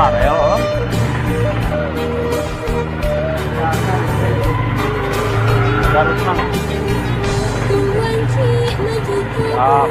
Karel. Garut mah. Ah,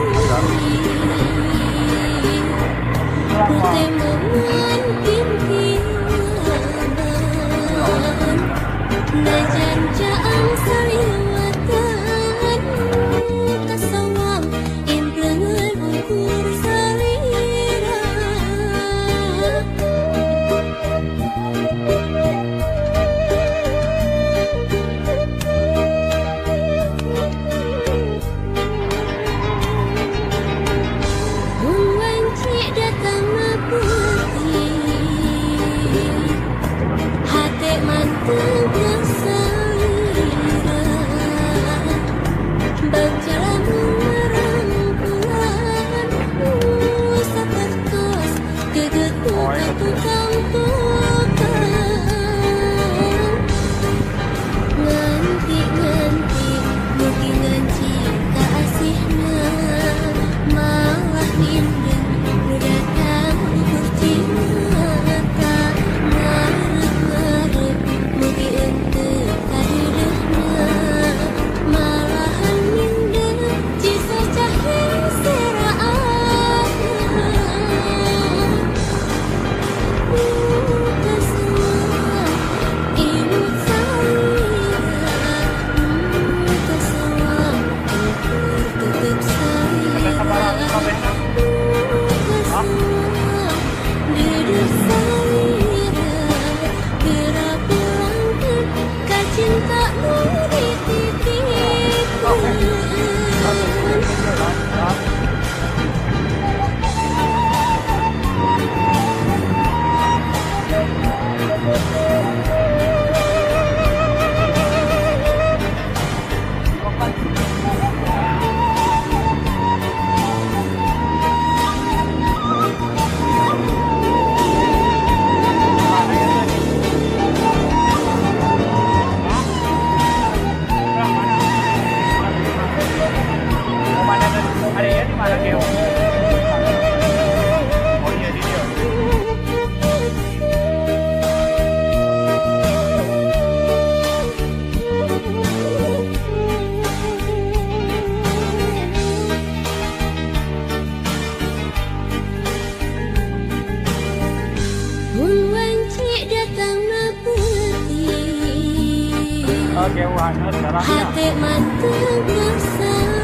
hati mantap bersalira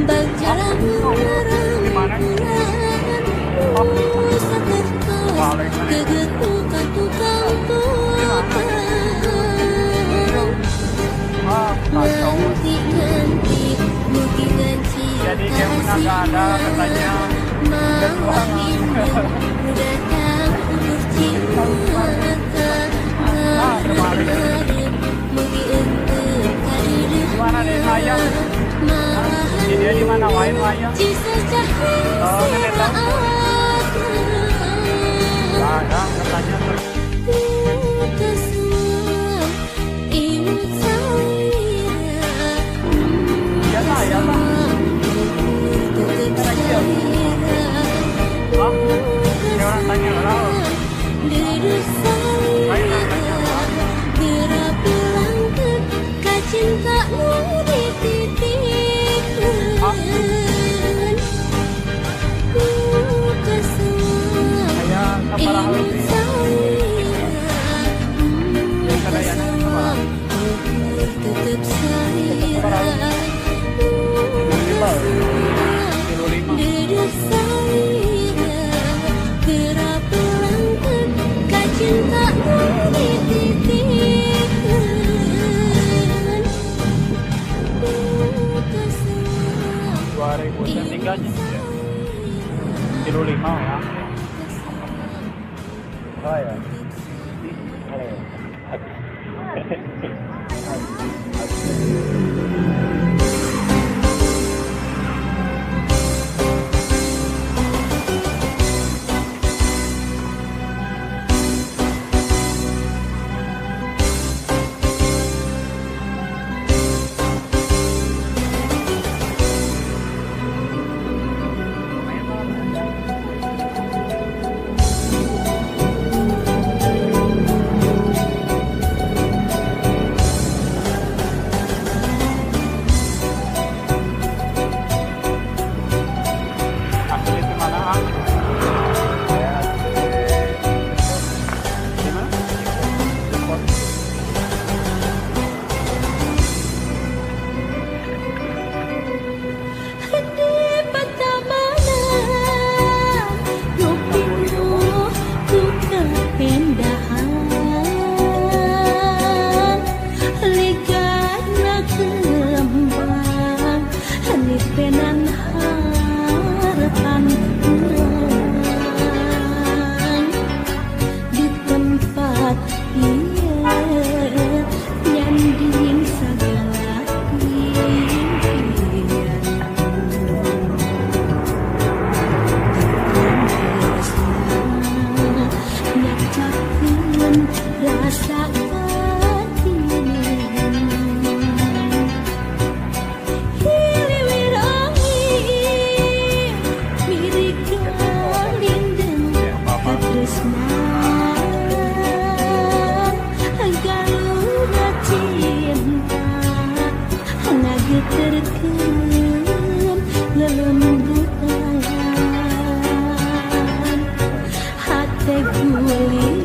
berjalan merang sekertas kegetukan tukang nanti mungkin jadi dia pernah ada katanya malah indah datang bercinta Gimana deh ayam? Dia di mana wain ayam? Oh, nenek tahu. Ada katanya. Ya lah, ya lah. Oh, ini orang tanya lah. Cintamu dititipkan ke semua tetap sayang duduk sayang kerap pelanggan kau cintamu dititipkan 2003 nya kilo 5 ya. Oh ya. Ah. Gimana? Di pertemanan Rupimu ku kependahan Ligana kembang Lipenan harapan kurang Di tempat ia nyanding segala impian nyatakan rasa batin hiliwir angin mirik linden katresnan galuna cinta ngageterkeun lelembutan hate guling